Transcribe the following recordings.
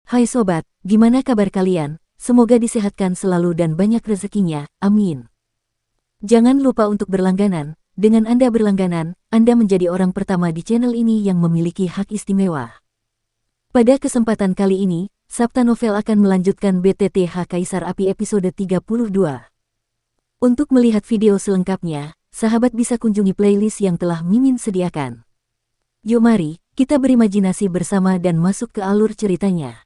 Hai sobat, gimana kabar kalian? Semoga disehatkan selalu dan banyak rezekinya, amin. Jangan lupa untuk berlangganan. Dengan Anda berlangganan, Anda menjadi orang pertama di channel ini yang memiliki hak istimewa. Pada kesempatan kali ini, Sabta Novel akan melanjutkan BTTH Kaisar Api episode 32. Untuk melihat video selengkapnya, sahabat bisa kunjungi playlist yang telah Mimin sediakan. Yuk mari, kita berimajinasi bersama dan masuk ke alur ceritanya.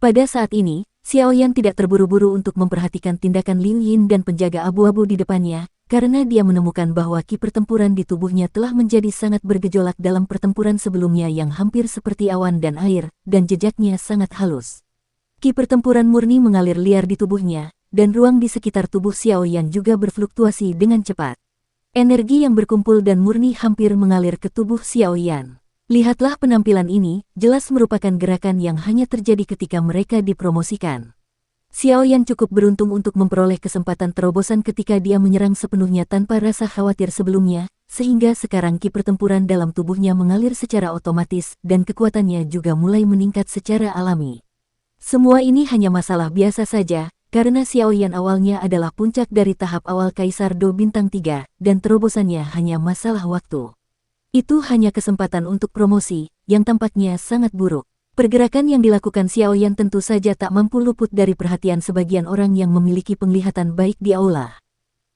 Pada saat ini, Xiaoyan tidak terburu-buru untuk memperhatikan tindakan Liu Yin dan penjaga abu-abu di depannya, karena dia menemukan bahwa ki pertempuran di tubuhnya telah menjadi sangat bergejolak dalam pertempuran sebelumnya yang hampir seperti awan dan air, dan jejaknya sangat halus. Ki pertempuran murni mengalir liar di tubuhnya, dan ruang di sekitar tubuh Xiaoyan juga berfluktuasi dengan cepat. Energi yang berkumpul dan murni hampir mengalir ke tubuh Xiaoyan. Lihatlah penampilan ini, jelas merupakan gerakan yang hanya terjadi ketika mereka dipromosikan. Xiaoyan cukup beruntung untuk memperoleh kesempatan terobosan ketika dia menyerang sepenuhnya tanpa rasa khawatir sebelumnya, sehingga sekarang ki pertempuran dalam tubuhnya mengalir secara otomatis dan kekuatannya juga mulai meningkat secara alami. Semua ini hanya masalah biasa saja, karena Xiaoyan awalnya adalah puncak dari tahap awal Kaisar Do Bintang 3, dan terobosannya hanya masalah waktu. Itu hanya kesempatan untuk promosi, yang tampaknya sangat buruk. Pergerakan yang dilakukan Xiaoyan tentu saja tak mampu luput dari perhatian sebagian orang yang memiliki penglihatan baik di aula.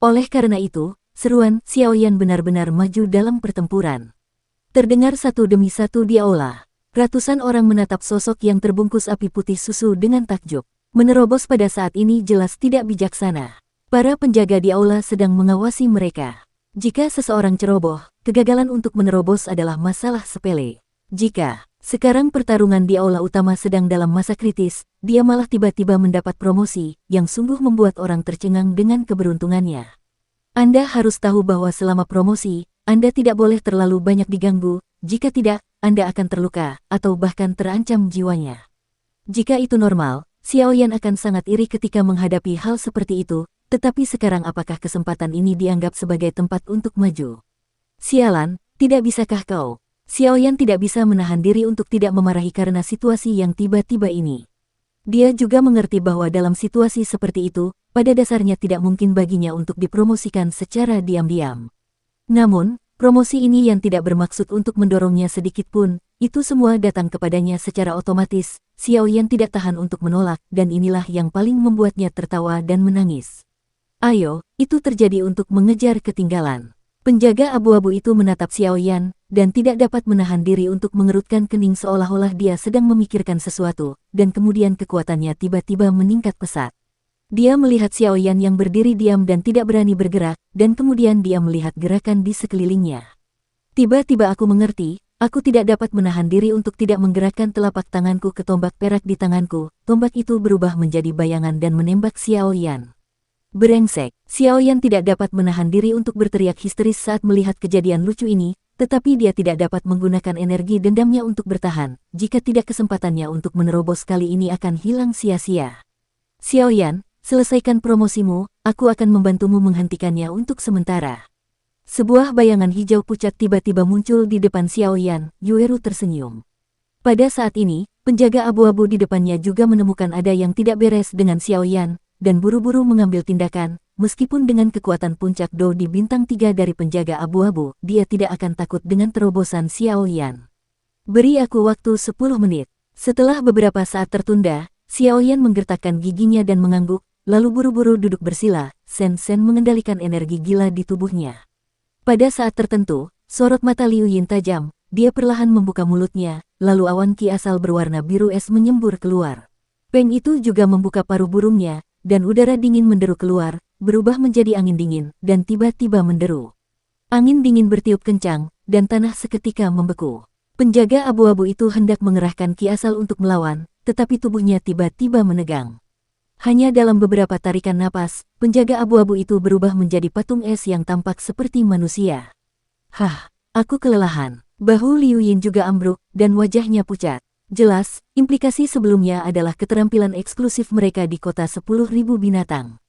Oleh karena itu, seruan Xiaoyan benar-benar maju dalam pertempuran. Terdengar satu demi satu di aula. Ratusan orang menatap sosok yang terbungkus api putih susu dengan takjub. Menerobos pada saat ini jelas tidak bijaksana. Para penjaga di aula sedang mengawasi mereka. Jika seseorang ceroboh, kegagalan untuk menerobos adalah masalah sepele. Jika sekarang pertarungan di aula utama sedang dalam masa kritis, dia malah tiba-tiba mendapat promosi, yang sungguh membuat orang tercengang dengan keberuntungannya. Anda harus tahu bahwa selama promosi, Anda tidak boleh terlalu banyak diganggu, jika tidak, Anda akan terluka, atau bahkan terancam jiwanya. Jika itu normal, Xiaoyan akan sangat iri ketika menghadapi hal seperti itu, tetapi sekarang apakah kesempatan ini dianggap sebagai tempat untuk maju? Sialan, tidak bisakah kau? Xiaoyan tidak bisa menahan diri untuk tidak memarahi karena situasi yang tiba-tiba ini. Dia juga mengerti bahwa dalam situasi seperti itu, pada dasarnya tidak mungkin baginya untuk dipromosikan secara diam-diam. Namun, promosi ini yang tidak bermaksud untuk mendorongnya sedikit pun, itu semua datang kepadanya secara otomatis. Xiaoyan tidak tahan untuk menolak, dan inilah yang paling membuatnya tertawa dan menangis. Ayo, itu terjadi untuk mengejar ketinggalan. Penjaga abu-abu itu menatap Xiaoyan, dan tidak dapat menahan diri untuk mengerutkan kening seolah-olah dia sedang memikirkan sesuatu, dan kemudian kekuatannya tiba-tiba meningkat pesat. Dia melihat Xiaoyan yang berdiri diam dan tidak berani bergerak, dan kemudian dia melihat gerakan di sekelilingnya. Tiba-tiba aku mengerti. Aku tidak dapat menahan diri untuk tidak menggerakkan telapak tanganku ke tombak perak di tanganku. Tombak itu berubah menjadi bayangan dan menembak Xiaoyan. Brengsek, Xiaoyan tidak dapat menahan diri untuk berteriak histeris saat melihat kejadian lucu ini, tetapi dia tidak dapat menggunakan energi dendamnya untuk bertahan. Jika tidak, kesempatannya untuk menerobos kali ini akan hilang sia-sia. Xiaoyan, selesaikan promosimu, aku akan membantumu menghentikannya untuk sementara. Sebuah bayangan hijau pucat tiba-tiba muncul di depan Xiaoyan. Yueru tersenyum. Pada saat ini, penjaga abu-abu di depannya juga menemukan ada yang tidak beres dengan Xiaoyan, dan buru-buru mengambil tindakan. Meskipun dengan kekuatan puncak Do di bintang 3 dari penjaga abu-abu, dia tidak akan takut dengan terobosan Xiaoyan. Beri aku waktu 10 menit. Setelah beberapa saat tertunda, Xiaoyan menggertakkan giginya dan mengangguk, lalu buru-buru duduk bersila. Sen-sen mengendalikan energi gila di tubuhnya. Pada saat tertentu, sorot mata Liu Yin tajam, dia perlahan membuka mulutnya, lalu awan ki asal berwarna biru es menyembur keluar. Peng itu juga membuka paruh burungnya, dan udara dingin menderu keluar, berubah menjadi angin dingin, dan tiba-tiba menderu. Angin dingin bertiup kencang, dan tanah seketika membeku. Penjaga abu-abu itu hendak mengerahkan ki asal untuk melawan, tetapi tubuhnya tiba-tiba menegang. Hanya dalam beberapa tarikan napas, penjaga abu-abu itu berubah menjadi patung es yang tampak seperti manusia. Hah, aku kelelahan. Bahu Liu Yin juga ambruk, dan wajahnya pucat. Jelas, implikasi sebelumnya adalah keterampilan eksklusif mereka di kota 10.000 binatang.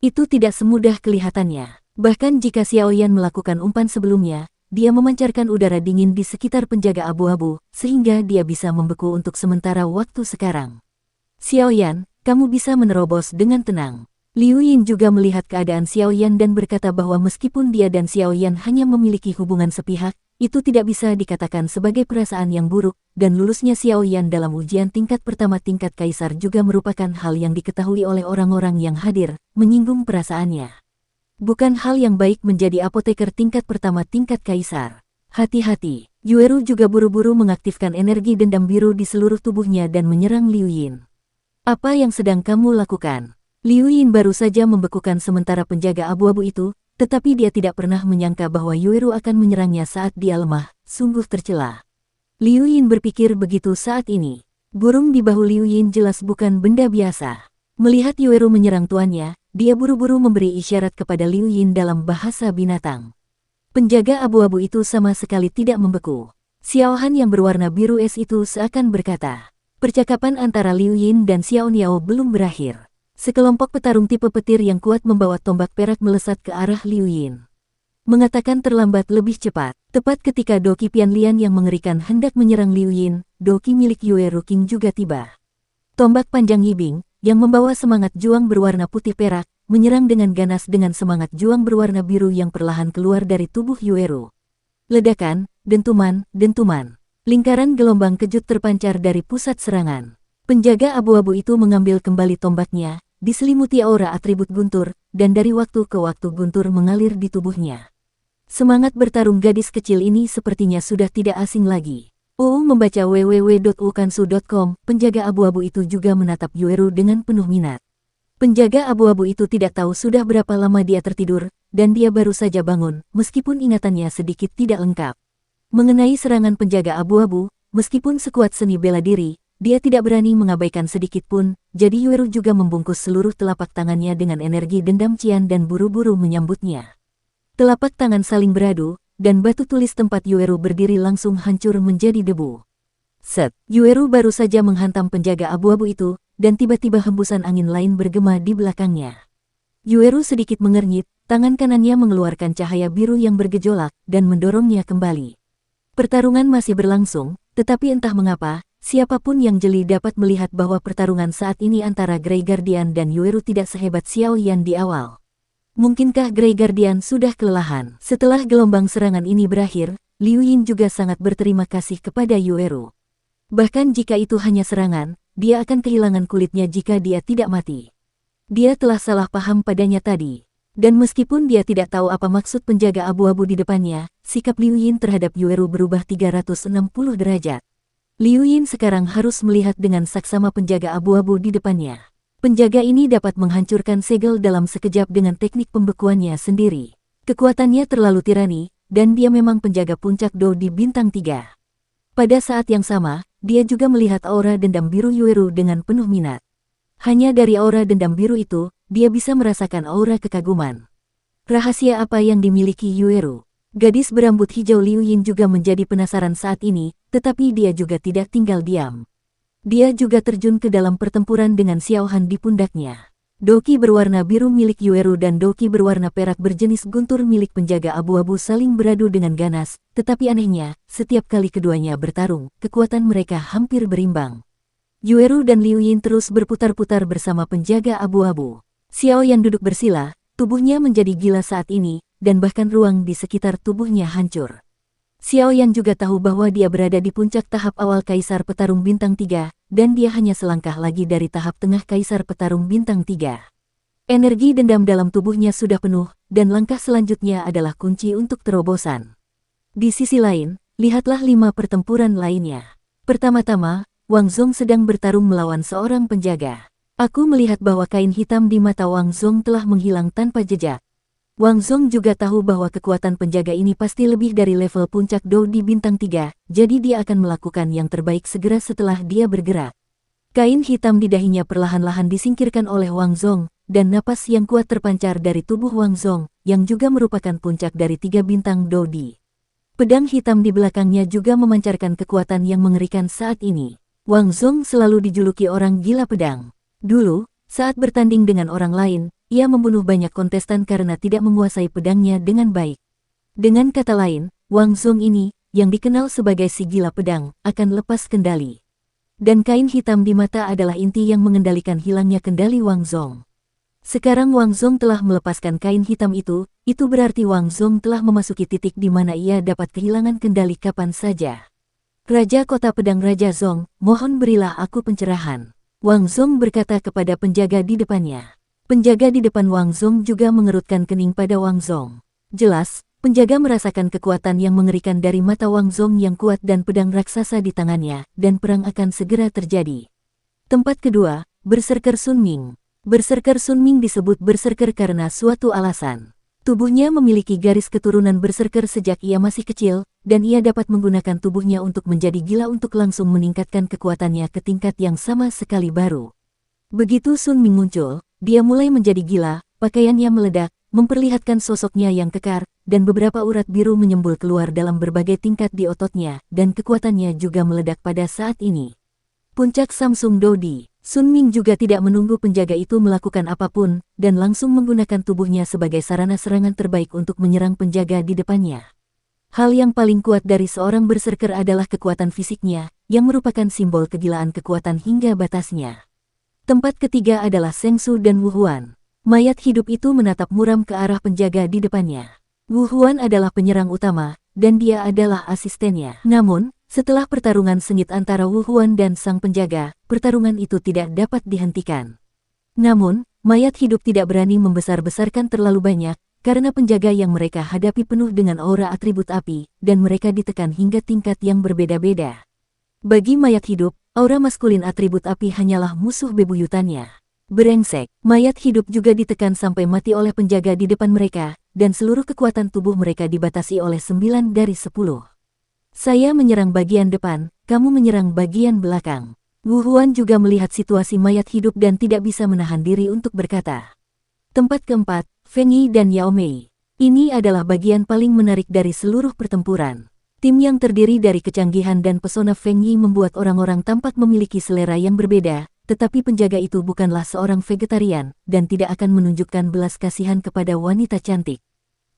Itu tidak semudah kelihatannya. Bahkan jika Xiaoyan melakukan umpan sebelumnya, dia memancarkan udara dingin di sekitar penjaga abu-abu, sehingga dia bisa membeku untuk sementara waktu sekarang. Xiaoyan, kamu bisa menerobos dengan tenang. Liu Yin juga melihat keadaan Xiaoyan dan berkata bahwa meskipun dia dan Xiaoyan hanya memiliki hubungan sepihak, itu tidak bisa dikatakan sebagai perasaan yang buruk, dan lulusnya Xiaoyan dalam ujian tingkat pertama tingkat kaisar juga merupakan hal yang diketahui oleh orang-orang yang hadir, menyinggung perasaannya. Bukan hal yang baik menjadi apoteker tingkat pertama tingkat kaisar. Hati-hati, Yueru juga buru-buru mengaktifkan energi dendam biru di seluruh tubuhnya dan menyerang Liu Yin. Apa yang sedang kamu lakukan? Liu Yin baru saja membekukan sementara penjaga abu-abu itu, tetapi dia tidak pernah menyangka bahwa Yueru akan menyerangnya saat dia lemah, sungguh tercela. Liu Yin berpikir begitu saat ini. Burung di bahu Liu Yin jelas bukan benda biasa. Melihat Yueru menyerang tuannya, dia buru-buru memberi isyarat kepada Liu Yin dalam bahasa binatang. Penjaga abu-abu itu sama sekali tidak membeku. Xiaohan yang berwarna biru es itu seakan berkata. Percakapan antara Liu Yin dan Xiao Niao belum berakhir. Sekelompok petarung tipe petir yang kuat membawa tombak perak melesat ke arah Liu Yin. Mengatakan terlambat lebih cepat. Tepat ketika Doki Pianlian yang mengerikan hendak menyerang Liu Yin, Doki milik Yueru King juga tiba. Tombak panjang Yibing, yang membawa semangat juang berwarna putih perak, menyerang dengan ganas dengan semangat juang berwarna biru yang perlahan keluar dari tubuh Yueru. Ledakan, dentuman, dentuman. Lingkaran gelombang kejut terpancar dari pusat serangan. Penjaga abu-abu itu mengambil kembali tombaknya, diselimuti aura atribut guntur, dan dari waktu ke waktu guntur mengalir di tubuhnya. Semangat bertarung gadis kecil ini sepertinya sudah tidak asing lagi. Membaca www.ukansu.com, penjaga abu-abu itu juga menatap Yueru dengan penuh minat. Penjaga abu-abu itu tidak tahu sudah berapa lama dia tertidur, dan dia baru saja bangun, meskipun ingatannya sedikit tidak lengkap. Mengenai serangan penjaga abu-abu, meskipun sekuat seni bela diri, dia tidak berani mengabaikan sedikit pun, jadi Yueru juga membungkus seluruh telapak tangannya dengan energi dendam cian dan buru-buru menyambutnya. Telapak tangan saling beradu, dan batu tulis tempat Yueru berdiri langsung hancur menjadi debu. Set, Yueru baru saja menghantam penjaga abu-abu itu, dan tiba-tiba hembusan angin lain bergema di belakangnya. Yueru sedikit mengernyit, tangan kanannya mengeluarkan cahaya biru yang bergejolak, dan mendorongnya kembali. Pertarungan masih berlangsung, tetapi entah mengapa, siapapun yang jeli dapat melihat bahwa pertarungan saat ini antara Grey Guardian dan Yueru tidak sehebat Xiaoyan di awal. Mungkinkah Grey Guardian sudah kelelahan? Setelah gelombang serangan ini berakhir, Liu Yin juga sangat berterima kasih kepada Yueru. Bahkan jika itu hanya serangan, dia akan kehilangan kulitnya jika dia tidak mati. Dia telah salah paham padanya tadi. Dan meskipun dia tidak tahu apa maksud penjaga abu-abu di depannya, sikap Liu Yin terhadap Yueru berubah 360 derajat. Liu Yin sekarang harus melihat dengan saksama penjaga abu-abu di depannya. Penjaga ini dapat menghancurkan segel dalam sekejap dengan teknik pembekuannya sendiri. Kekuatannya terlalu tirani, dan dia memang penjaga puncak Do di bintang 3. Pada saat yang sama, dia juga melihat aura dendam biru Yueru dengan penuh minat. Hanya dari aura dendam biru itu, dia bisa merasakan aura kekaguman. Rahasia apa yang dimiliki Yueru? Gadis berambut hijau Liu Yin juga menjadi penasaran saat ini, tetapi dia juga tidak tinggal diam. Dia juga terjun ke dalam pertempuran dengan Xiaohan di pundaknya. Doki berwarna biru milik Yueru dan doki berwarna perak berjenis guntur milik penjaga abu-abu saling beradu dengan ganas, tetapi anehnya, setiap kali keduanya bertarung, kekuatan mereka hampir berimbang. Yueru dan Liu Yin terus berputar-putar bersama penjaga abu-abu. Xiaoyan duduk bersila, tubuhnya menjadi gila saat ini, dan bahkan ruang di sekitar tubuhnya hancur. Xiaoyan juga tahu bahwa dia berada di puncak tahap awal Kaisar Petarung Bintang 3, dan dia hanya selangkah lagi dari tahap tengah Kaisar Petarung Bintang 3. Energi dendam dalam tubuhnya sudah penuh, dan langkah selanjutnya adalah kunci untuk terobosan. Di sisi lain, lihatlah 5 pertempuran lainnya. Pertama-tama, Wang Zong sedang bertarung melawan seorang penjaga. Aku melihat bahwa kain hitam di mata Wang Zong telah menghilang tanpa jejak. Wang Zong juga tahu bahwa kekuatan penjaga ini pasti lebih dari level puncak Do di bintang 3, jadi dia akan melakukan yang terbaik segera setelah dia bergerak. Kain hitam di dahinya perlahan-lahan disingkirkan oleh Wang Zong, dan napas yang kuat terpancar dari tubuh Wang Zong, yang juga merupakan puncak dari 3 bintang Do di. Pedang hitam di belakangnya juga memancarkan kekuatan yang mengerikan saat ini. Wang Zong selalu dijuluki orang gila pedang. Dulu, saat bertanding dengan orang lain, ia membunuh banyak kontestan karena tidak menguasai pedangnya dengan baik. Dengan kata lain, Wang Zong ini, yang dikenal sebagai si gila pedang, akan lepas kendali. Dan kain hitam di mata adalah inti yang mengendalikan hilangnya kendali Wang Zong. Sekarang Wang Zong telah melepaskan kain hitam itu berarti Wang Zong telah memasuki titik di mana ia dapat kehilangan kendali kapan saja. Raja Kota Pedang Raja Zong, mohon berilah aku pencerahan. Wang Zong berkata kepada penjaga di depannya. Penjaga di depan Wang Zong juga mengerutkan kening pada Wang Zong. Jelas, penjaga merasakan kekuatan yang mengerikan dari mata Wang Zong yang kuat dan pedang raksasa di tangannya, dan perang akan segera terjadi. Tempat kedua, Berserker Sun Ming. Berserker Sun Ming disebut berserker karena suatu alasan. Tubuhnya memiliki garis keturunan berserker sejak ia masih kecil, dan ia dapat menggunakan tubuhnya untuk menjadi gila untuk langsung meningkatkan kekuatannya ke tingkat yang sama sekali baru. Begitu Sun Ming muncul, dia mulai menjadi gila, pakaiannya meledak, memperlihatkan sosoknya yang kekar, dan beberapa urat biru menyembul keluar dalam berbagai tingkat di ototnya, dan kekuatannya juga meledak pada saat ini. Puncak Samsung Dodi. Sun Ming juga tidak menunggu penjaga itu melakukan apapun, dan langsung menggunakan tubuhnya sebagai sarana serangan terbaik untuk menyerang penjaga di depannya. Hal yang paling kuat dari seorang berserker adalah kekuatan fisiknya, yang merupakan simbol kegilaan kekuatan hingga batasnya. Tempat ketiga adalah Seng Su dan Wu Huan. Mayat hidup itu menatap muram ke arah penjaga di depannya. Wu Huan adalah penyerang utama, dan dia adalah asistennya. Namun, setelah pertarungan sengit antara Wu Huan dan sang penjaga, pertarungan itu tidak dapat dihentikan. Namun, mayat hidup tidak berani membesar-besarkan terlalu banyak, karena penjaga yang mereka hadapi penuh dengan aura atribut api, dan mereka ditekan hingga tingkat yang berbeda-beda. Bagi mayat hidup, aura maskulin atribut api hanyalah musuh bebuyutannya. Brengsek, mayat hidup juga ditekan sampai mati oleh penjaga di depan mereka, dan seluruh kekuatan tubuh mereka dibatasi oleh 9 dari 10. Saya menyerang bagian depan, kamu menyerang bagian belakang. Wu Huan juga melihat situasi mayat hidup dan tidak bisa menahan diri untuk berkata. Tempat keempat, Feng Yi dan Yao Mei. Ini adalah bagian paling menarik dari seluruh pertempuran. Tim yang terdiri dari kecanggihan dan pesona Feng Yi membuat orang-orang tampak memiliki selera yang berbeda, tetapi penjaga itu bukanlah seorang vegetarian, dan tidak akan menunjukkan belas kasihan kepada wanita cantik.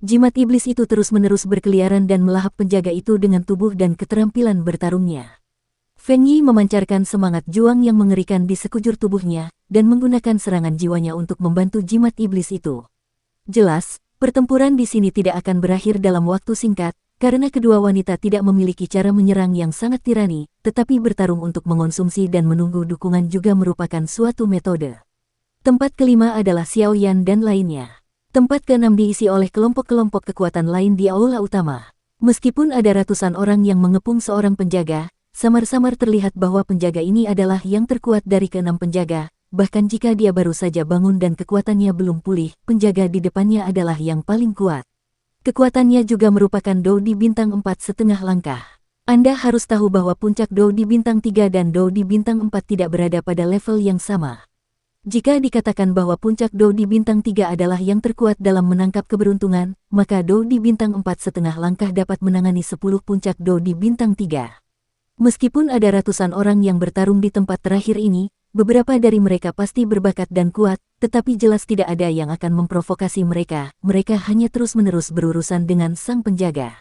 Jimat iblis itu terus-menerus berkeliaran dan melahap penjaga itu dengan tubuh dan keterampilan bertarungnya. Feng Yi memancarkan semangat juang yang mengerikan di sekujur tubuhnya, dan menggunakan serangan jiwanya untuk membantu jimat iblis itu. Jelas, pertempuran di sini tidak akan berakhir dalam waktu singkat, karena kedua wanita tidak memiliki cara menyerang yang sangat tirani, tetapi bertarung untuk mengonsumsi dan menunggu dukungan juga merupakan suatu metode. Tempat kelima adalah Xiao Yan dan lainnya. Tempat keenam diisi oleh kelompok-kelompok kekuatan lain di aula utama. Meskipun ada ratusan orang yang mengepung seorang penjaga, samar-samar terlihat bahwa penjaga ini adalah yang terkuat dari keenam penjaga. Bahkan jika dia baru saja bangun dan kekuatannya belum pulih, penjaga di depannya adalah yang paling kuat. Kekuatannya juga merupakan Dou di bintang 4,5 langkah. Anda harus tahu bahwa puncak Dou di bintang 3 dan Dou di bintang 4 tidak berada pada level yang sama. Jika dikatakan bahwa puncak Dou di bintang 3 adalah yang terkuat dalam menangkap keberuntungan, maka Dou di bintang 4,5 langkah dapat menangani 10 puncak Dou di bintang 3. Meskipun ada ratusan orang yang bertarung di tempat terakhir ini, beberapa dari mereka pasti berbakat dan kuat, tetapi jelas tidak ada yang akan memprovokasi mereka. Mereka hanya terus-menerus berurusan dengan sang penjaga.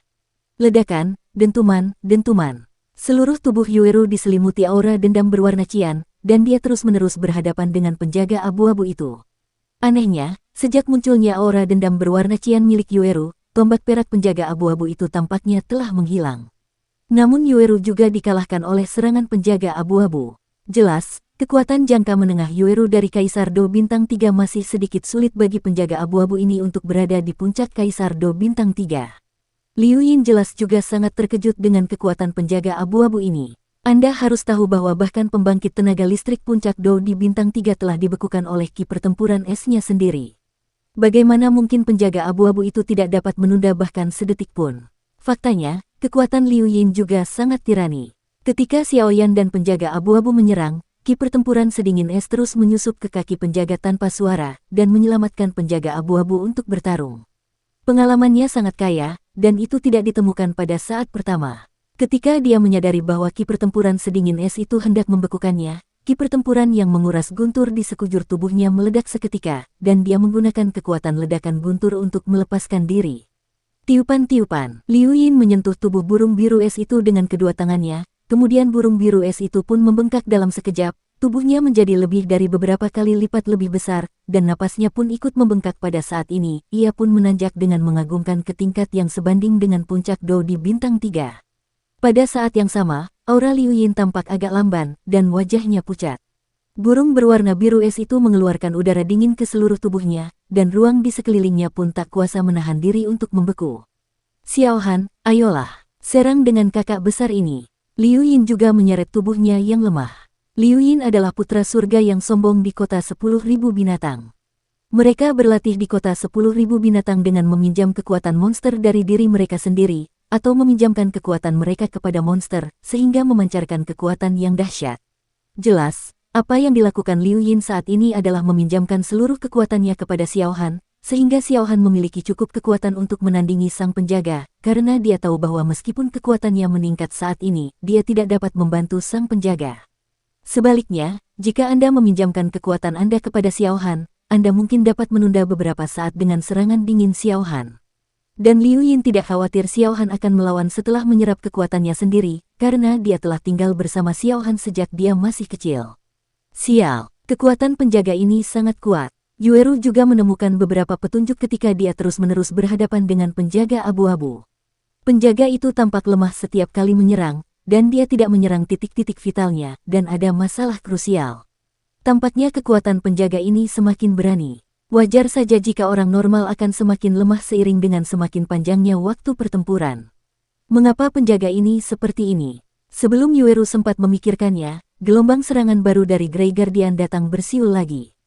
Ledakan, dentuman, dentuman. Seluruh tubuh Yueru diselimuti aura dendam berwarna cian, dan dia terus-menerus berhadapan dengan penjaga abu-abu itu. Anehnya, sejak munculnya aura dendam berwarna cian milik Yueru, tombak perak penjaga abu-abu itu tampaknya telah menghilang. Namun Yueru juga dikalahkan oleh serangan penjaga abu-abu. Jelas, kekuatan jangka menengah Yueru dari Kaisar Dou bintang 3 masih sedikit sulit bagi penjaga abu-abu ini untuk berada di puncak Kaisar Dou bintang 3. Liu Yin jelas juga sangat terkejut dengan kekuatan penjaga abu-abu ini. Anda harus tahu bahwa bahkan pembangkit tenaga listrik puncak Dou di bintang 3 telah dibekukan oleh ki pertempuran esnya sendiri. Bagaimana mungkin penjaga abu-abu itu tidak dapat menunda bahkan sedetik pun? Faktanya, kekuatan Liu Yin juga sangat tirani. Ketika Xiao Yan dan penjaga abu-abu menyerang, ki pertempuran sedingin es terus menyusup ke kaki penjaga tanpa suara, dan menyelamatkan penjaga abu-abu untuk bertarung. Pengalamannya sangat kaya, dan itu tidak ditemukan pada saat pertama. Ketika dia menyadari bahwa ki pertempuran sedingin es itu hendak membekukannya, ki pertempuran yang menguras guntur di sekujur tubuhnya meledak seketika, dan dia menggunakan kekuatan ledakan guntur untuk melepaskan diri. Tiupan-tiupan. Liu Yin menyentuh tubuh burung biru es itu dengan kedua tangannya, kemudian burung biru es itu pun membengkak dalam sekejap, tubuhnya menjadi lebih dari beberapa kali lipat lebih besar, dan napasnya pun ikut membengkak pada saat ini. Ia pun menanjak dengan mengagumkan ke tingkat yang sebanding dengan puncak Do di bintang 3. Pada saat yang sama, aura Liu Yin tampak agak lamban, dan wajahnya pucat. Burung berwarna biru es itu mengeluarkan udara dingin ke seluruh tubuhnya, dan ruang di sekelilingnya pun tak kuasa menahan diri untuk membeku. Xiao Han, ayolah, serang dengan kakak besar ini. Liu Yin juga menyeret tubuhnya yang lemah. Liu Yin adalah putra surga yang sombong di kota 10.000 binatang. Mereka berlatih di kota 10.000 binatang dengan meminjam kekuatan monster dari diri mereka sendiri, atau meminjamkan kekuatan mereka kepada monster, sehingga memancarkan kekuatan yang dahsyat. Jelas, apa yang dilakukan Liu Yin saat ini adalah meminjamkan seluruh kekuatannya kepada Xiao Han, sehingga Xiao Han memiliki cukup kekuatan untuk menandingi sang penjaga, karena dia tahu bahwa meskipun kekuatannya meningkat saat ini, dia tidak dapat membantu sang penjaga. Sebaliknya, jika Anda meminjamkan kekuatan Anda kepada Xiao Han, Anda mungkin dapat menunda beberapa saat dengan serangan dingin Xiao Han. Dan Liu Yin tidak khawatir Xiao Han akan melawan setelah menyerap kekuatannya sendiri, karena dia telah tinggal bersama Xiao Han sejak dia masih kecil. Sial, kekuatan penjaga ini sangat kuat. Yueru juga menemukan beberapa petunjuk ketika dia terus-menerus berhadapan dengan penjaga abu-abu. Penjaga itu tampak lemah setiap kali menyerang, dan dia tidak menyerang titik-titik vitalnya, dan ada masalah krusial. Tampaknya kekuatan penjaga ini semakin berani. Wajar saja jika orang normal akan semakin lemah seiring dengan semakin panjangnya waktu pertempuran. Mengapa penjaga ini seperti ini? Sebelum Yueru sempat memikirkannya, gelombang serangan baru dari Grey Guardian datang bersiul lagi.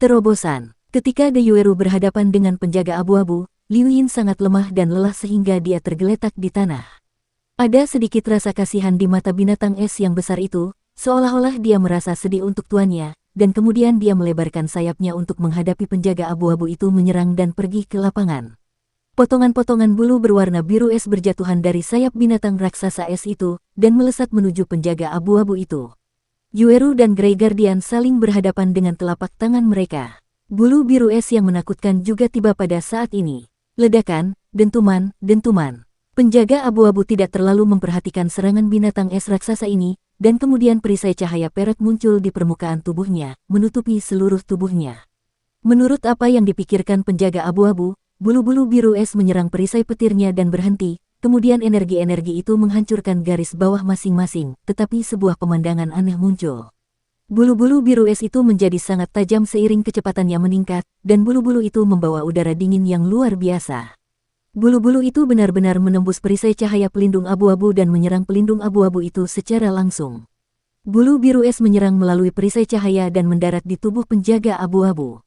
Terobosan. Ketika De Yueru berhadapan dengan penjaga abu-abu, Liu Yin sangat lemah dan lelah sehingga dia tergeletak di tanah. Ada sedikit rasa kasihan di mata binatang es yang besar itu, seolah-olah dia merasa sedih untuk tuannya, dan kemudian dia melebarkan sayapnya untuk menghadapi penjaga abu-abu itu menyerang dan pergi ke lapangan. Potongan-potongan bulu berwarna biru es berjatuhan dari sayap binatang raksasa es itu, dan melesat menuju penjaga abu-abu itu. Yueru dan Grey Guardian saling berhadapan dengan telapak tangan mereka. Bulu biru es yang menakutkan juga tiba pada saat ini. Ledakan, dentuman, dentuman. Penjaga abu-abu tidak terlalu memperhatikan serangan binatang es raksasa ini, dan kemudian perisai cahaya perak muncul di permukaan tubuhnya, menutupi seluruh tubuhnya. Menurut apa yang dipikirkan penjaga abu-abu, bulu-bulu biru es menyerang perisai petirnya dan berhenti, kemudian energi-energi itu menghancurkan garis bawah masing-masing, tetapi sebuah pemandangan aneh muncul. Bulu-bulu biru es itu menjadi sangat tajam seiring kecepatannya meningkat, dan bulu-bulu itu membawa udara dingin yang luar biasa. Bulu-bulu itu benar-benar menembus perisai cahaya pelindung abu-abu dan menyerang pelindung abu-abu itu secara langsung. Bulu biru es menyerang melalui perisai cahaya dan mendarat di tubuh penjaga abu-abu.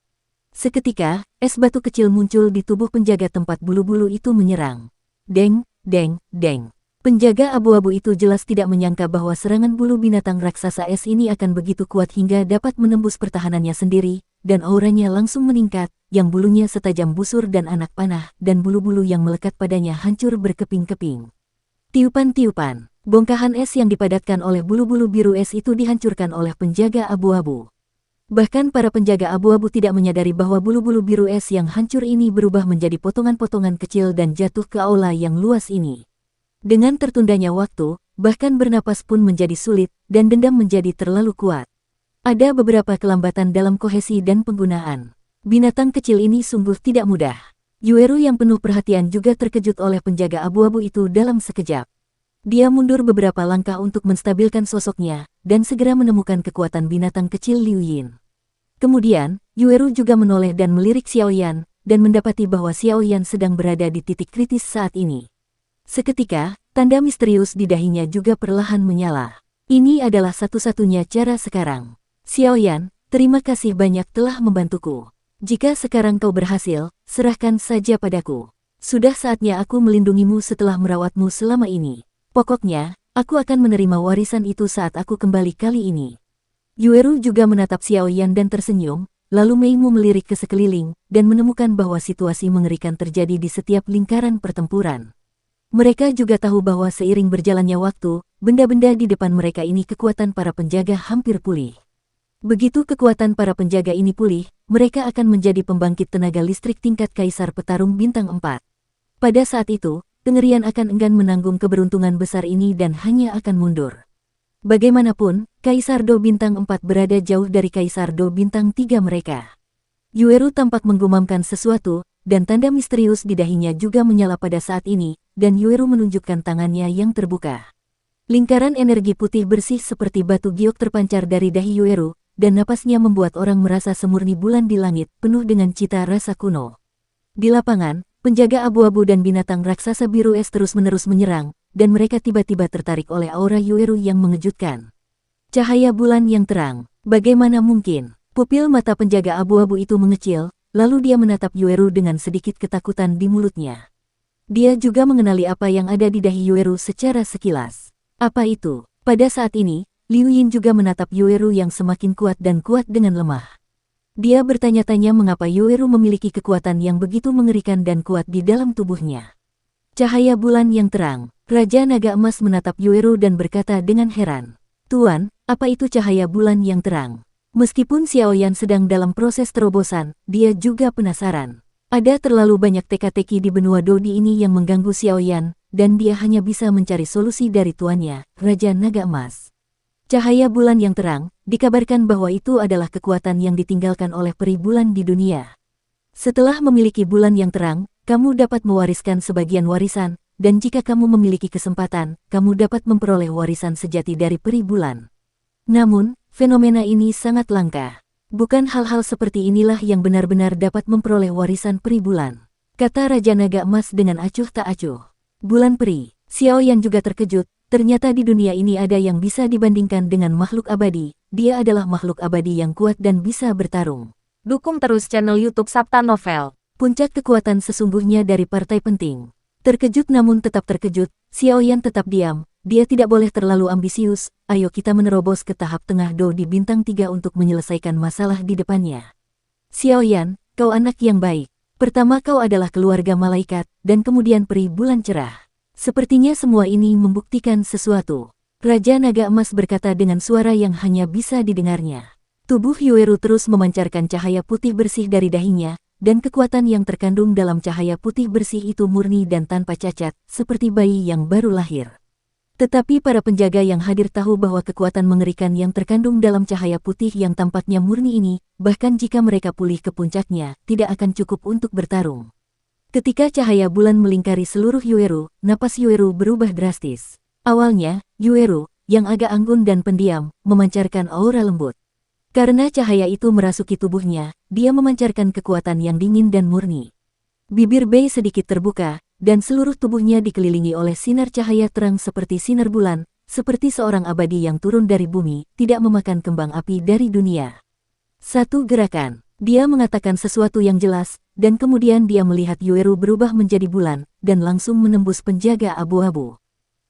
Seketika, es batu kecil muncul di tubuh penjaga tempat bulu-bulu itu menyerang. Deng, deng, deng. Penjaga abu-abu itu jelas tidak menyangka bahwa serangan bulu binatang raksasa es ini akan begitu kuat hingga dapat menembus pertahanannya sendiri, dan auranya langsung meningkat, yang bulunya setajam busur dan anak panah, dan bulu-bulu yang melekat padanya hancur berkeping-keping. Tiupan-tiupan, bongkahan es yang dipadatkan oleh bulu-bulu biru es itu dihancurkan oleh penjaga abu-abu. Bahkan para penjaga abu-abu tidak menyadari bahwa bulu-bulu biru es yang hancur ini berubah menjadi potongan-potongan kecil dan jatuh ke aula yang luas ini. Dengan tertundanya waktu, bahkan bernapas pun menjadi sulit, dan dendam menjadi terlalu kuat. Ada beberapa kelambatan dalam kohesi dan penggunaan. Binatang kecil ini sungguh tidak mudah. Yueru yang penuh perhatian juga terkejut oleh penjaga abu-abu itu dalam sekejap. Dia mundur beberapa langkah untuk menstabilkan sosoknya, dan segera menemukan kekuatan binatang kecil Liu Yin. Kemudian, Yueru juga menoleh dan melirik Xiaoyan, dan mendapati bahwa Xiaoyan sedang berada di titik kritis saat ini. Seketika, tanda misterius di dahinya juga perlahan menyala. Ini adalah satu-satunya cara sekarang. Xiaoyan, terima kasih banyak telah membantuku. Jika sekarang kau berhasil, serahkan saja padaku. Sudah saatnya aku melindungimu setelah merawatmu selama ini. Pokoknya, aku akan menerima warisan itu saat aku kembali kali ini. Yueru juga menatap Xiaoyan dan tersenyum, lalu Meimu melirik ke sekeliling, dan menemukan bahwa situasi mengerikan terjadi di setiap lingkaran pertempuran. Mereka juga tahu bahwa seiring berjalannya waktu, benda-benda di depan mereka ini kekuatan para penjaga hampir pulih. Begitu kekuatan para penjaga ini pulih, mereka akan menjadi pembangkit tenaga listrik tingkat kaisar petarung bintang 4. Pada saat itu, kengerian akan enggan menanggung keberuntungan besar ini dan hanya akan mundur. Bagaimanapun, Kaisar Do Bintang 4 berada jauh dari Kaisar Do Bintang 3 mereka. Yueru tampak menggumamkan sesuatu, dan tanda misterius di dahinya juga menyala pada saat ini, dan Yueru menunjukkan tangannya yang terbuka. Lingkaran energi putih bersih seperti batu giok terpancar dari dahi Yueru, dan napasnya membuat orang merasa semurni bulan di langit, penuh dengan cita rasa kuno. Di lapangan, penjaga abu-abu dan binatang raksasa biru es terus-menerus menyerang, dan mereka tiba-tiba tertarik oleh aura Yueru yang mengejutkan. Cahaya bulan yang terang, bagaimana mungkin? Pupil mata penjaga abu-abu itu mengecil, lalu dia menatap Yueru dengan sedikit ketakutan di mulutnya. Dia juga mengenali apa yang ada di dahi Yueru secara sekilas. Apa itu? Pada saat ini, Liu Yin juga menatap Yueru yang semakin kuat dan kuat dengan lemah. Dia bertanya-tanya mengapa Yueru memiliki kekuatan yang begitu mengerikan dan kuat di dalam tubuhnya. Cahaya bulan yang terang, Raja Naga Emas menatap Yueru dan berkata dengan heran, "Tuan, apa itu cahaya bulan yang terang?" Meskipun Xiaoyan sedang dalam proses terobosan, dia juga penasaran. Ada terlalu banyak teka-teki di benua Dodi ini yang mengganggu Xiaoyan, dan dia hanya bisa mencari solusi dari tuannya, Raja Naga Emas. Cahaya bulan yang terang, dikabarkan bahwa itu adalah kekuatan yang ditinggalkan oleh peri bulan di dunia. Setelah memiliki bulan yang terang, kamu dapat mewariskan sebagian warisan, dan jika kamu memiliki kesempatan, kamu dapat memperoleh warisan sejati dari peri bulan. Namun, fenomena ini sangat langka. Bukan hal-hal seperti inilah yang benar-benar dapat memperoleh warisan peri bulan, kata Raja Naga Emas dengan acuh tak acuh. Bulan peri, Xiaoyan juga terkejut. Ternyata di dunia ini ada yang bisa dibandingkan dengan makhluk abadi. Dia adalah makhluk abadi yang kuat dan bisa bertarung. Dukung terus channel YouTube Sabta Novel. Puncak kekuatan sesungguhnya dari partai penting. Terkejut namun tetap terkejut, Xiaoyan tetap diam. Dia tidak boleh terlalu ambisius. Ayo kita menerobos ke tahap tengah Do di bintang 3 untuk menyelesaikan masalah di depannya. Xiaoyan, kau anak yang baik. Pertama kau adalah keluarga malaikat, dan kemudian peri bulan cerah. Sepertinya semua ini membuktikan sesuatu. Raja Naga Emas berkata dengan suara yang hanya bisa didengarnya. Tubuh Yueru terus memancarkan cahaya putih bersih dari dahinya, dan kekuatan yang terkandung dalam cahaya putih bersih itu murni dan tanpa cacat, seperti bayi yang baru lahir. Tetapi para penjaga yang hadir tahu bahwa kekuatan mengerikan yang terkandung dalam cahaya putih yang tampaknya murni ini, bahkan jika mereka pulih ke puncaknya, tidak akan cukup untuk bertarung. Ketika cahaya bulan melingkari seluruh Yueru, napas Yueru berubah drastis. Awalnya, Yueru, yang agak anggun dan pendiam, memancarkan aura lembut. Karena cahaya itu merasuki tubuhnya, dia memancarkan kekuatan yang dingin dan murni. Bibir Bei sedikit terbuka, dan seluruh tubuhnya dikelilingi oleh sinar cahaya terang seperti sinar bulan, seperti seorang abadi yang turun dari bumi, tidak memakan kembang api dari dunia. Satu gerakan. Dia mengatakan sesuatu yang jelas, dan kemudian dia melihat Yueru berubah menjadi bulan, dan langsung menembus penjaga abu-abu.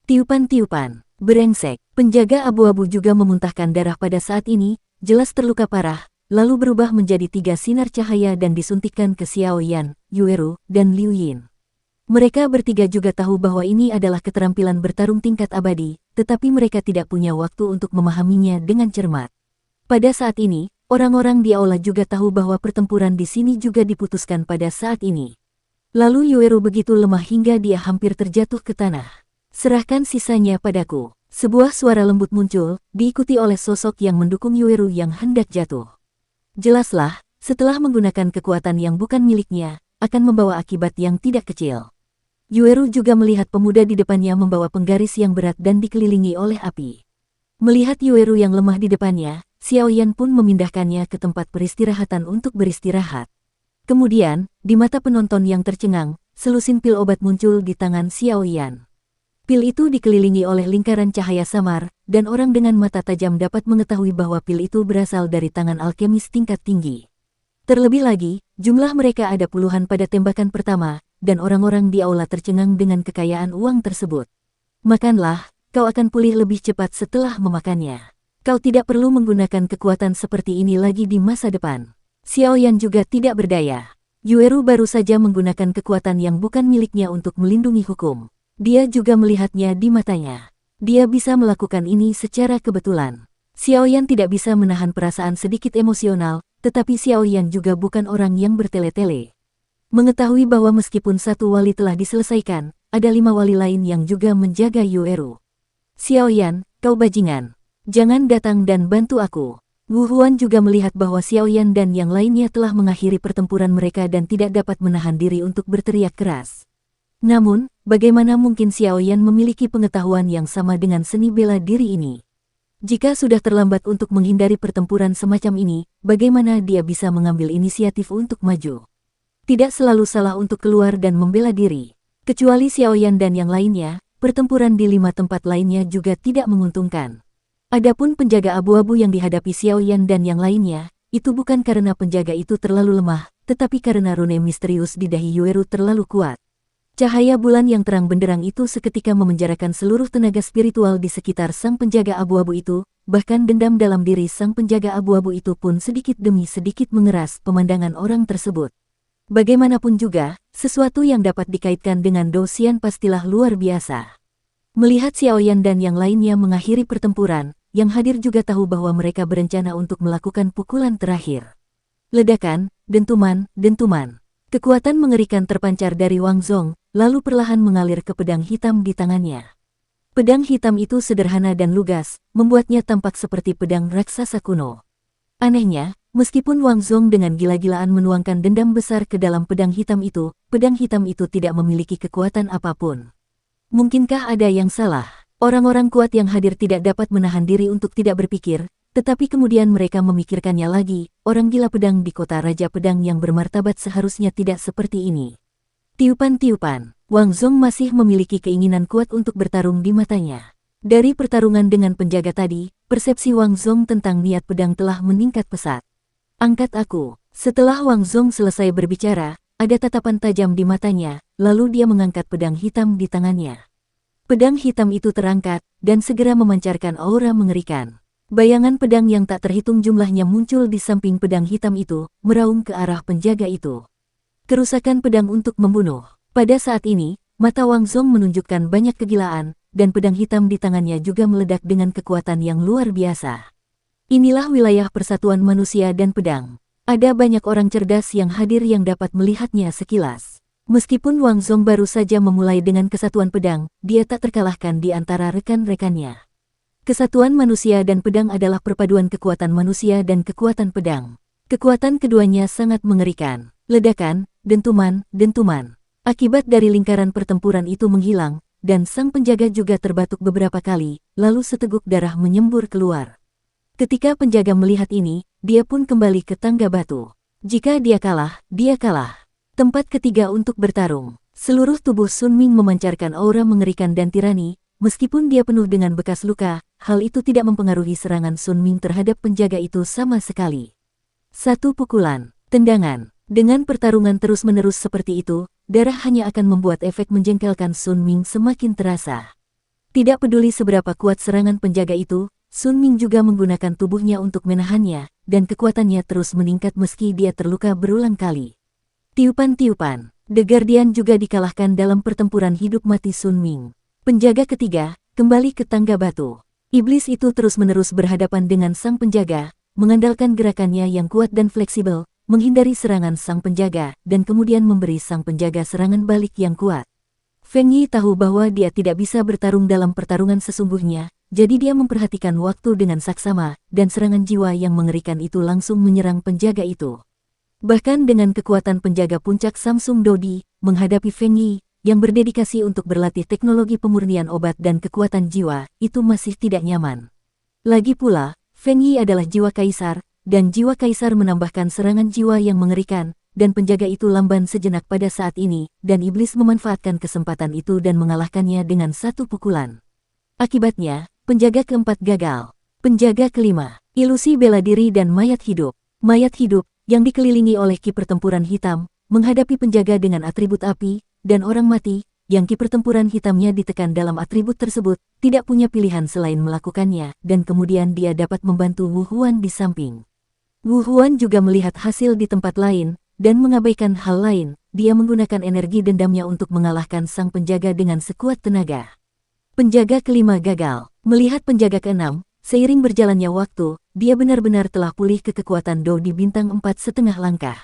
Tiupan-tiupan, berengsek, penjaga abu-abu juga memuntahkan darah pada saat ini, jelas terluka parah, lalu berubah menjadi 3 sinar cahaya dan disuntikkan ke Xiaoyan, Yueru, dan Liu Yin. Mereka bertiga juga tahu bahwa ini adalah keterampilan bertarung tingkat abadi, tetapi mereka tidak punya waktu untuk memahaminya dengan cermat. Pada saat ini, orang-orang di aula juga tahu bahwa pertempuran di sini juga diputuskan pada saat ini. Lalu Yueru begitu lemah hingga dia hampir terjatuh ke tanah. Serahkan sisanya padaku. Sebuah suara lembut muncul, diikuti oleh sosok yang mendukung Yueru yang hendak jatuh. Jelaslah, setelah menggunakan kekuatan yang bukan miliknya, akan membawa akibat yang tidak kecil. Yueru juga melihat pemuda di depannya membawa penggaris yang berat dan dikelilingi oleh api. Melihat Yueru yang lemah di depannya, Xiaoyan pun memindahkannya ke tempat peristirahatan untuk beristirahat. Kemudian, di mata penonton yang tercengang, selusin pil obat muncul di tangan Xiaoyan. Pil itu dikelilingi oleh lingkaran cahaya samar, dan orang dengan mata tajam dapat mengetahui bahwa pil itu berasal dari tangan alkemis tingkat tinggi. Terlebih lagi, jumlah mereka ada puluhan pada tembakan pertama, dan orang-orang di aula tercengang dengan kekayaan uang tersebut. Makanlah, kau akan pulih lebih cepat setelah memakannya. Kau tidak perlu menggunakan kekuatan seperti ini lagi di masa depan. Xiaoyan juga tidak berdaya. Yueru baru saja menggunakan kekuatan yang bukan miliknya untuk melindungi hukum. Dia juga melihatnya di matanya. Dia bisa melakukan ini secara kebetulan. Xiaoyan tidak bisa menahan perasaan sedikit emosional, tetapi Xiaoyan juga bukan orang yang bertele-tele. Mengetahui bahwa meskipun satu wali telah diselesaikan, ada 5 wali lain yang juga menjaga Yueru. Xiaoyan, kau bajingan. Jangan datang dan bantu aku. Wu Huan juga melihat bahwa Xiaoyan dan yang lainnya telah mengakhiri pertempuran mereka dan tidak dapat menahan diri untuk berteriak keras. Namun, bagaimana mungkin Xiaoyan memiliki pengetahuan yang sama dengan seni bela diri ini? Jika sudah terlambat untuk menghindari pertempuran semacam ini, bagaimana dia bisa mengambil inisiatif untuk maju? Tidak selalu salah untuk keluar dan membela diri. Kecuali Xiaoyan dan yang lainnya, pertempuran di 5 tempat lainnya juga tidak menguntungkan. Adapun penjaga abu-abu yang dihadapi Xiaoyan dan yang lainnya, itu bukan karena penjaga itu terlalu lemah, tetapi karena rune misterius di dahi Yueru terlalu kuat. Cahaya bulan yang terang benderang itu seketika memenjarakan seluruh tenaga spiritual di sekitar sang penjaga abu-abu itu, bahkan dendam dalam diri sang penjaga abu-abu itu pun sedikit demi sedikit mengeras pemandangan orang tersebut. Bagaimanapun juga, sesuatu yang dapat dikaitkan dengan Dou Xian pastilah luar biasa. Melihat Xiaoyan dan yang lainnya mengakhiri pertempuran, yang hadir juga tahu bahwa mereka berencana untuk melakukan pukulan terakhir. Ledakan, dentuman, dentuman. Kekuatan mengerikan terpancar dari Wang Zong, lalu perlahan mengalir ke pedang hitam di tangannya. Pedang hitam itu sederhana dan lugas, membuatnya tampak seperti pedang raksasa kuno. Anehnya, meskipun Wang Zong dengan gila-gilaan menuangkan dendam besar ke dalam pedang hitam itu tidak memiliki kekuatan apapun. Mungkinkah ada yang salah? Orang-orang kuat yang hadir tidak dapat menahan diri untuk tidak berpikir, tetapi kemudian mereka memikirkannya lagi, orang gila pedang di kota Raja Pedang yang bermartabat seharusnya tidak seperti ini. Tiupan-tiupan, Wang Zong masih memiliki keinginan kuat untuk bertarung di matanya. Dari pertarungan dengan penjaga tadi, persepsi Wang Zong tentang niat pedang telah meningkat pesat. Angkat aku. Setelah Wang Zong selesai berbicara, ada tatapan tajam di matanya, lalu dia mengangkat pedang hitam di tangannya. Pedang hitam itu terangkat, dan segera memancarkan aura mengerikan. Bayangan pedang yang tak terhitung jumlahnya muncul di samping pedang hitam itu, meraung ke arah penjaga itu. Kerusakan pedang untuk membunuh. Pada saat ini, mata Wang Zong menunjukkan banyak kegilaan, dan pedang hitam di tangannya juga meledak dengan kekuatan yang luar biasa. Inilah wilayah persatuan manusia dan pedang. Ada banyak orang cerdas yang hadir yang dapat melihatnya sekilas. Meskipun Wang Zong baru saja memulai dengan kesatuan pedang, dia tak terkalahkan di antara rekan-rekannya. Kesatuan manusia dan pedang adalah perpaduan kekuatan manusia dan kekuatan pedang. Kekuatan keduanya sangat mengerikan. Ledakan, dentuman, dentuman. Akibat dari lingkaran pertempuran itu menghilang, dan sang penjaga juga terbatuk beberapa kali, lalu seteguk darah menyembur keluar. Ketika penjaga melihat ini, dia pun kembali ke tangga batu. Jika dia kalah, dia kalah. Tempat ketiga untuk bertarung. Seluruh tubuh Sun Ming memancarkan aura mengerikan dan tirani, meskipun dia penuh dengan bekas luka, hal itu tidak mempengaruhi serangan Sun Ming terhadap penjaga itu sama sekali. Satu pukulan, tendangan. Dengan pertarungan terus-menerus seperti itu, darah hanya akan membuat efek menjengkelkan Sun Ming semakin terasa. Tidak peduli seberapa kuat serangan penjaga itu, Sun Ming juga menggunakan tubuhnya untuk menahannya, dan kekuatannya terus meningkat meski dia terluka berulang kali. Tiupan-tiupan, The Guardian juga dikalahkan dalam pertempuran hidup mati Sun Ming. Penjaga ketiga, kembali ke tangga batu. Iblis itu terus-menerus berhadapan dengan sang penjaga, mengandalkan gerakannya yang kuat dan fleksibel, menghindari serangan sang penjaga, dan kemudian memberi sang penjaga serangan balik yang kuat. Feng Yi tahu bahwa dia tidak bisa bertarung dalam pertarungan sesungguhnya, jadi dia memperhatikan waktu dengan saksama, dan serangan jiwa yang mengerikan itu langsung menyerang penjaga itu. Bahkan dengan kekuatan penjaga puncak Samsung Dodi, menghadapi Feng Yi, yang berdedikasi untuk berlatih teknologi pemurnian obat dan kekuatan jiwa, itu masih tidak nyaman. Lagi pula, Feng Yi adalah jiwa kaisar, dan jiwa kaisar menambahkan serangan jiwa yang mengerikan, dan penjaga itu lamban sejenak pada saat ini, dan iblis memanfaatkan kesempatan itu dan mengalahkannya dengan satu pukulan. Akibatnya, penjaga keempat gagal. Penjaga kelima, ilusi bela diri dan mayat hidup. Mayat hidup, yang dikelilingi oleh ki pertempuran hitam, menghadapi penjaga dengan atribut api, dan orang mati, yang ki pertempuran hitamnya ditekan dalam atribut tersebut, tidak punya pilihan selain melakukannya, dan kemudian dia dapat membantu Wu Huan di samping. Wu Huan juga melihat hasil di tempat lain, dan mengabaikan hal lain, dia menggunakan energi dendamnya untuk mengalahkan sang penjaga dengan sekuat tenaga. Penjaga kelima gagal. Melihat penjaga keenam, seiring berjalannya waktu, dia benar-benar telah pulih ke kekuatan Dou di bintang 4,5 langkah.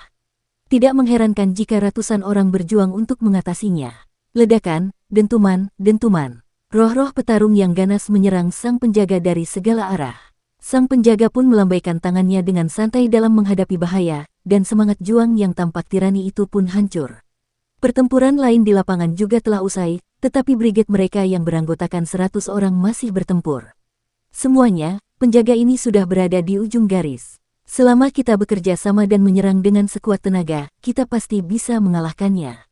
Tidak mengherankan jika ratusan orang berjuang untuk mengatasinya. Ledakan, dentuman, dentuman. Roh-roh petarung yang ganas menyerang sang penjaga dari segala arah. Sang penjaga pun melambaikan tangannya dengan santai dalam menghadapi bahaya, dan semangat juang yang tampak tirani itu pun hancur. Pertempuran lain di lapangan juga telah usai, tetapi brigade mereka yang beranggotakan 100 orang masih bertempur. Semuanya, penjaga ini sudah berada di ujung garis. Selama kita bekerja sama dan menyerang dengan sekuat tenaga, kita pasti bisa mengalahkannya.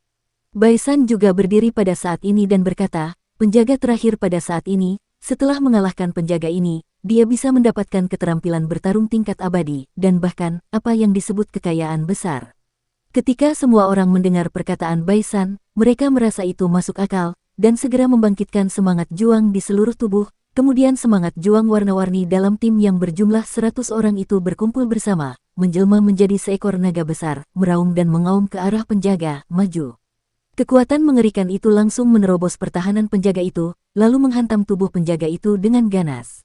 Baisan juga berdiri pada saat ini dan berkata, penjaga terakhir pada saat ini, setelah mengalahkan penjaga ini, dia bisa mendapatkan keterampilan bertarung tingkat abadi, dan bahkan, apa yang disebut kekayaan besar. Ketika semua orang mendengar perkataan Baisan, mereka merasa itu masuk akal, dan segera membangkitkan semangat juang di seluruh tubuh, kemudian semangat juang warna-warni dalam tim yang berjumlah 100 orang itu berkumpul bersama, menjelma menjadi seekor naga besar, meraung dan mengaum ke arah penjaga, maju. Kekuatan mengerikan itu langsung menerobos pertahanan penjaga itu, lalu menghantam tubuh penjaga itu dengan ganas.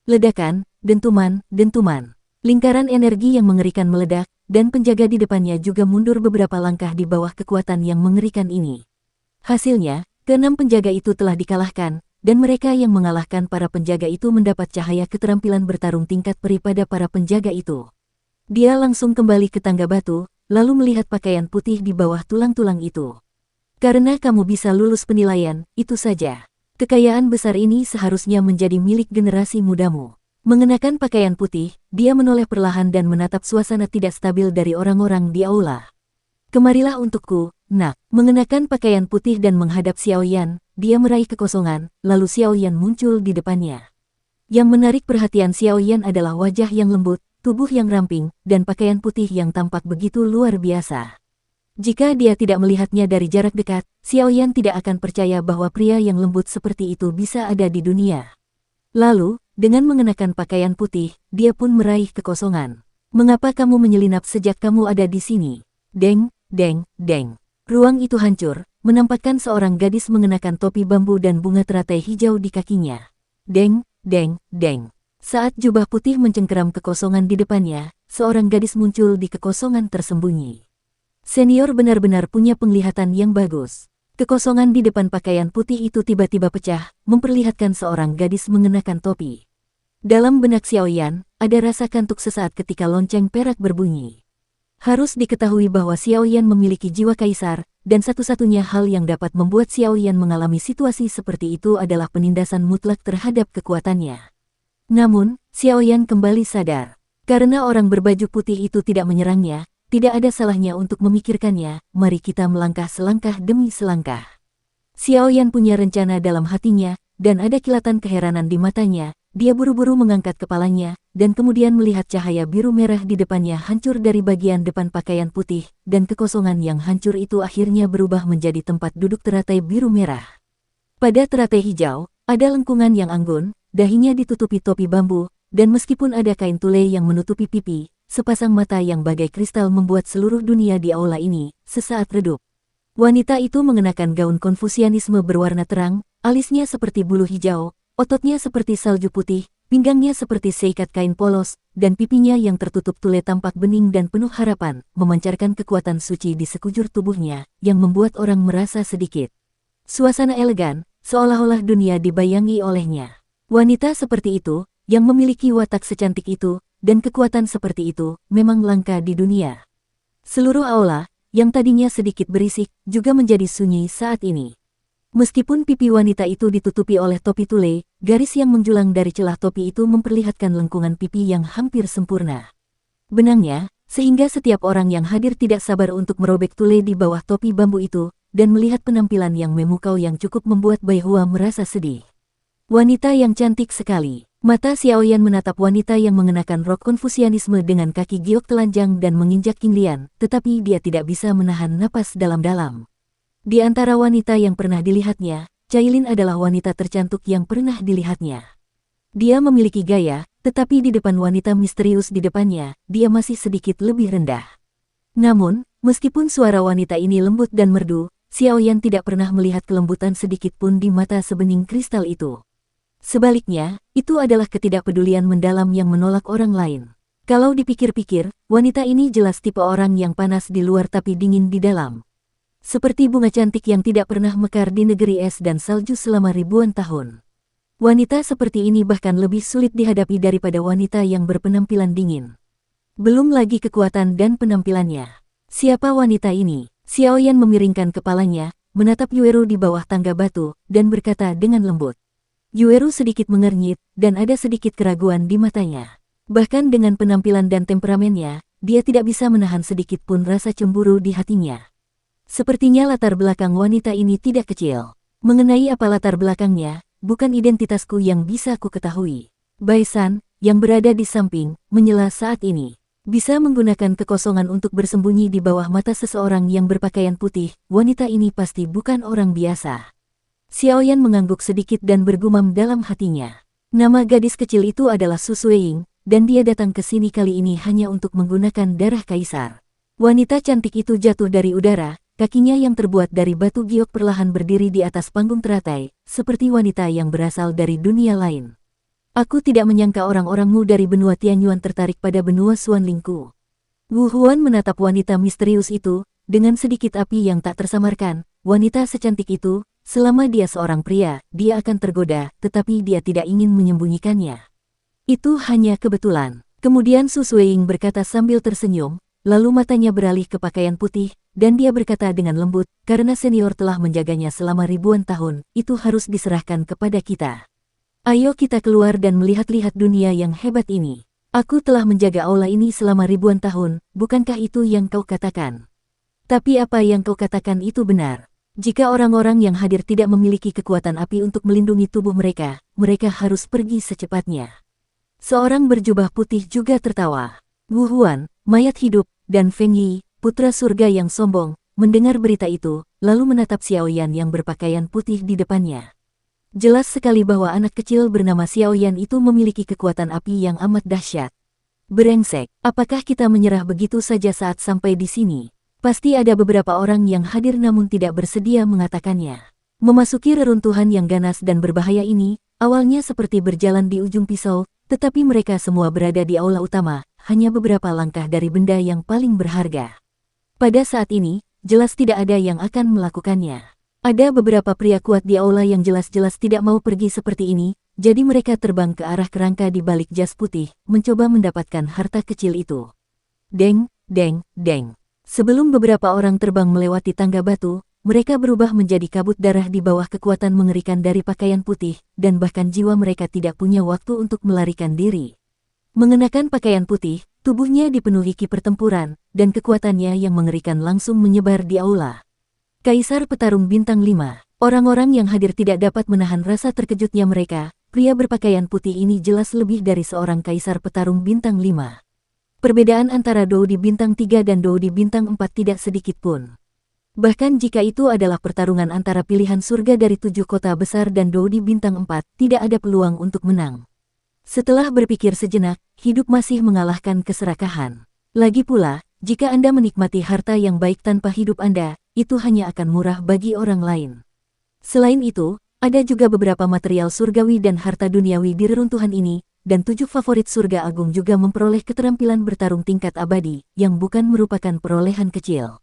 Ledakan, dentuman, dentuman. Lingkaran energi yang mengerikan meledak, dan penjaga di depannya juga mundur beberapa langkah di bawah kekuatan yang mengerikan ini. Hasilnya, keenam penjaga itu telah dikalahkan, dan mereka yang mengalahkan para penjaga itu mendapat cahaya keterampilan bertarung tingkat peri pada para penjaga itu. Dia langsung kembali ke tangga batu, lalu melihat pakaian putih di bawah tulang-tulang itu. Karena kamu bisa lulus penilaian, itu saja. Kekayaan besar ini seharusnya menjadi milik generasi mudamu. Mengenakan pakaian putih, dia menoleh perlahan dan menatap suasana tidak stabil dari orang-orang di aula. Kemarilah untukku, nak. Mengenakan pakaian putih dan menghadap Xiao Yan, dia meraih kekosongan, lalu Xiao Yan muncul di depannya. Yang menarik perhatian Xiao Yan adalah wajah yang lembut, tubuh yang ramping, dan pakaian putih yang tampak begitu luar biasa. Jika dia tidak melihatnya dari jarak dekat, Xiao Yan tidak akan percaya bahwa pria yang lembut seperti itu bisa ada di dunia. Lalu, dengan mengenakan pakaian putih, dia pun meraih kekosongan. Mengapa kamu menyelinap sejak kamu ada di sini? Deng, deng, deng. Ruang itu hancur, menampakkan seorang gadis mengenakan topi bambu dan bunga teratai hijau di kakinya. Deng, deng, deng. Saat jubah putih mencengkeram kekosongan di depannya, seorang gadis muncul di kekosongan tersembunyi. Senior benar-benar punya penglihatan yang bagus. Kekosongan di depan pakaian putih itu tiba-tiba pecah, memperlihatkan seorang gadis mengenakan topi. Dalam benak Xiao Yan, ada rasa kantuk sesaat ketika lonceng perak berbunyi. Harus diketahui bahwa Xiao Yan memiliki jiwa kaisar, dan satu-satunya hal yang dapat membuat Xiao Yan mengalami situasi seperti itu adalah penindasan mutlak terhadap kekuatannya. Namun, Xiao Yan kembali sadar. Karena orang berbaju putih itu tidak menyerangnya, tidak ada salahnya untuk memikirkannya, mari kita melangkah selangkah demi selangkah. Xiao Yan punya rencana dalam hatinya, dan ada kilatan keheranan di matanya, dia buru-buru mengangkat kepalanya, dan kemudian melihat cahaya biru merah di depannya hancur dari bagian depan pakaian putih, dan kekosongan yang hancur itu akhirnya berubah menjadi tempat duduk teratai biru merah. Pada teratai hijau, ada lengkungan yang anggun, dahinya ditutupi topi bambu, dan meskipun ada kain tule yang menutupi pipi, sepasang mata yang bagai kristal membuat seluruh dunia di aula ini sesaat redup. Wanita itu mengenakan gaun Konfusianisme berwarna terang, alisnya seperti bulu hijau, ototnya seperti salju putih, pinggangnya seperti seikat kain polos, dan pipinya yang tertutup tule tampak bening dan penuh harapan, memancarkan kekuatan suci di sekujur tubuhnya, yang membuat orang merasa sedikit. Suasana elegan, seolah-olah dunia dibayangi olehnya. Wanita seperti itu, yang memiliki watak secantik itu, dan kekuatan seperti itu, memang langka di dunia. Seluruh aula, yang tadinya sedikit berisik, juga menjadi sunyi saat ini. Meskipun pipi wanita itu ditutupi oleh topi tule, garis yang menjulang dari celah topi itu memperlihatkan lengkungan pipi yang hampir sempurna. Benangnya, sehingga setiap orang yang hadir tidak sabar untuk merobek tule di bawah topi bambu itu, dan melihat penampilan yang memukau yang cukup membuat Bai Hua merasa sedih. Wanita yang cantik sekali. Mata Xiao Yan menatap wanita yang mengenakan rok Konfusianisme dengan kaki giok telanjang dan menginjak Qinglian, tetapi dia tidak bisa menahan napas dalam-dalam. Di antara wanita yang pernah dilihatnya, Cailin adalah wanita tercantik yang pernah dilihatnya. Dia memiliki gaya, tetapi di depan wanita misterius di depannya, dia masih sedikit lebih rendah. Namun, meskipun suara wanita ini lembut dan merdu, Xiao Yan tidak pernah melihat kelembutan sedikit pun di mata sebening kristal itu. Sebaliknya, itu adalah ketidakpedulian mendalam yang menolak orang lain. Kalau dipikir-pikir, wanita ini jelas tipe orang yang panas di luar tapi dingin di dalam. Seperti bunga cantik yang tidak pernah mekar di negeri es dan salju selama ribuan tahun. Wanita seperti ini bahkan lebih sulit dihadapi daripada wanita yang berpenampilan dingin. Belum lagi kekuatan dan penampilannya. Siapa wanita ini? Xiaoyan memiringkan kepalanya, menatap Yueru di bawah tangga batu, dan berkata dengan lembut. Yueru sedikit mengernyit, dan ada sedikit keraguan di matanya. Bahkan dengan penampilan dan temperamennya, dia tidak bisa menahan sedikit pun rasa cemburu di hatinya. Sepertinya latar belakang wanita ini tidak kecil. Mengenai apa latar belakangnya, bukan identitasku yang bisa ku ketahui. Baisan, yang berada di samping, menyela saat ini. Bisa menggunakan kekosongan untuk bersembunyi di bawah mata seseorang yang berpakaian putih, wanita ini pasti bukan orang biasa. Xiaoyan mengangguk sedikit dan bergumam dalam hatinya. Nama gadis kecil itu adalah Su Sueying, dan dia datang ke sini kali ini hanya untuk menggunakan darah kaisar. Wanita cantik itu jatuh dari udara, kakinya yang terbuat dari batu giok perlahan berdiri di atas panggung teratai, seperti wanita yang berasal dari dunia lain. Aku tidak menyangka orang-orangmu dari benua Tianyuan tertarik pada benua Xuanlingku. Wu Huan menatap wanita misterius itu, dengan sedikit api yang tak tersamarkan. Wanita secantik itu, selama dia seorang pria, dia akan tergoda, tetapi dia tidak ingin menyembunyikannya. Itu hanya kebetulan. Kemudian Su Sueying berkata sambil tersenyum, lalu matanya beralih ke pakaian putih, dan dia berkata dengan lembut, karena senior telah menjaganya selama ribuan tahun, itu harus diserahkan kepada kita. Ayo kita keluar dan melihat-lihat dunia yang hebat ini. Aku telah menjaga aula ini selama ribuan tahun, bukankah itu yang kau katakan? Tapi apa yang kau katakan itu benar. Jika orang-orang yang hadir tidak memiliki kekuatan api untuk melindungi tubuh mereka, mereka harus pergi secepatnya. Seorang berjubah putih juga tertawa. Wu Huan, mayat hidup, dan Feng Yi, putra surga yang sombong, mendengar berita itu, lalu menatap Xiaoyan yang berpakaian putih di depannya. Jelas sekali bahwa anak kecil bernama Xiaoyan itu memiliki kekuatan api yang amat dahsyat. Brengsek, apakah kita menyerah begitu saja saat sampai di sini? Pasti ada beberapa orang yang hadir namun tidak bersedia mengatakannya. Memasuki reruntuhan yang ganas dan berbahaya ini, awalnya seperti berjalan di ujung pisau, tetapi mereka semua berada di aula utama, hanya beberapa langkah dari benda yang paling berharga. Pada saat ini, jelas tidak ada yang akan melakukannya. Ada beberapa pria kuat di aula yang jelas-jelas tidak mau pergi seperti ini, jadi mereka terbang ke arah kerangka di balik jas putih, mencoba mendapatkan harta kecil itu. Deng, deng, deng. Sebelum beberapa orang terbang melewati tangga batu, mereka berubah menjadi kabut darah di bawah kekuatan mengerikan dari pakaian putih, dan bahkan jiwa mereka tidak punya waktu untuk melarikan diri. Mengenakan pakaian putih, tubuhnya dipenuhi ki pertempuran, dan kekuatannya yang mengerikan langsung menyebar di aula. Kaisar Petarung Bintang 5. Orang-orang yang hadir tidak dapat menahan rasa terkejutnya mereka. Pria berpakaian putih ini jelas lebih dari seorang Kaisar Petarung Bintang 5. Perbedaan antara Dou di Bintang 3 dan Dou di Bintang 4 tidak sedikit pun. Bahkan jika itu adalah pertarungan antara pilihan surga dari 7 kota besar dan Dou di Bintang 4, tidak ada peluang untuk menang. Setelah berpikir sejenak, hidup masih mengalahkan keserakahan. Lagi pula, jika Anda menikmati harta yang baik tanpa hidup Anda, itu hanya akan murah bagi orang lain. Selain itu, ada juga beberapa material surgawi dan harta duniawi di reruntuhan ini, dan 7 favorit surga agung juga memperoleh keterampilan bertarung tingkat abadi, yang bukan merupakan perolehan kecil.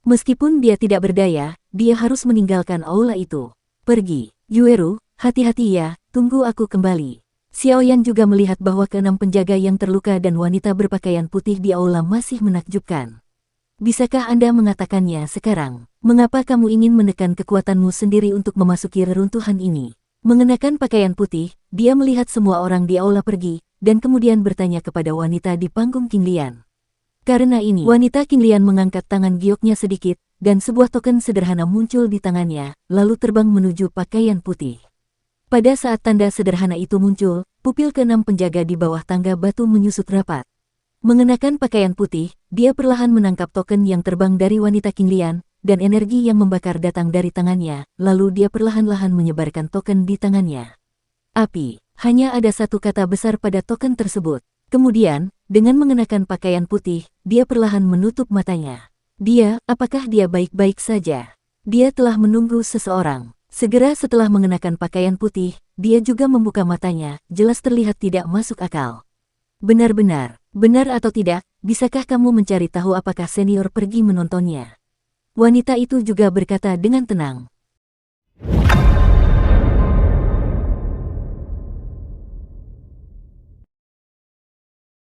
Meskipun dia tidak berdaya, dia harus meninggalkan aula itu. Pergi, Yueru, hati-hati ya, tunggu aku kembali. Xiaoyan juga melihat bahwa keenam penjaga yang terluka dan wanita berpakaian putih di aula masih menakjubkan. Bisakah Anda mengatakannya sekarang? Mengapa kamu ingin menekan kekuatanmu sendiri untuk memasuki reruntuhan ini? Mengenakan pakaian putih, dia melihat semua orang di aula pergi, dan kemudian bertanya kepada wanita di panggung King Lian. Karena ini, wanita King Lian mengangkat tangan gioknya sedikit, dan sebuah token sederhana muncul di tangannya, lalu terbang menuju pakaian putih. Pada saat tanda sederhana itu muncul, pupil keenam penjaga di bawah tangga batu menyusut rapat. Mengenakan pakaian putih, dia perlahan menangkap token yang terbang dari wanita King Lian, dan energi yang membakar datang dari tangannya, lalu dia perlahan-lahan menyebarkan token di tangannya. Api, hanya ada satu kata besar pada token tersebut. Kemudian, dengan mengenakan pakaian putih, dia perlahan menutup matanya. Apakah dia baik-baik saja? Dia telah menunggu seseorang. Segera setelah mengenakan pakaian putih, dia juga membuka matanya, jelas terlihat tidak masuk akal. Benar-benar Benar atau tidak, bisakah kamu mencari tahu apakah senior pergi menontonnya? Wanita itu juga berkata dengan tenang.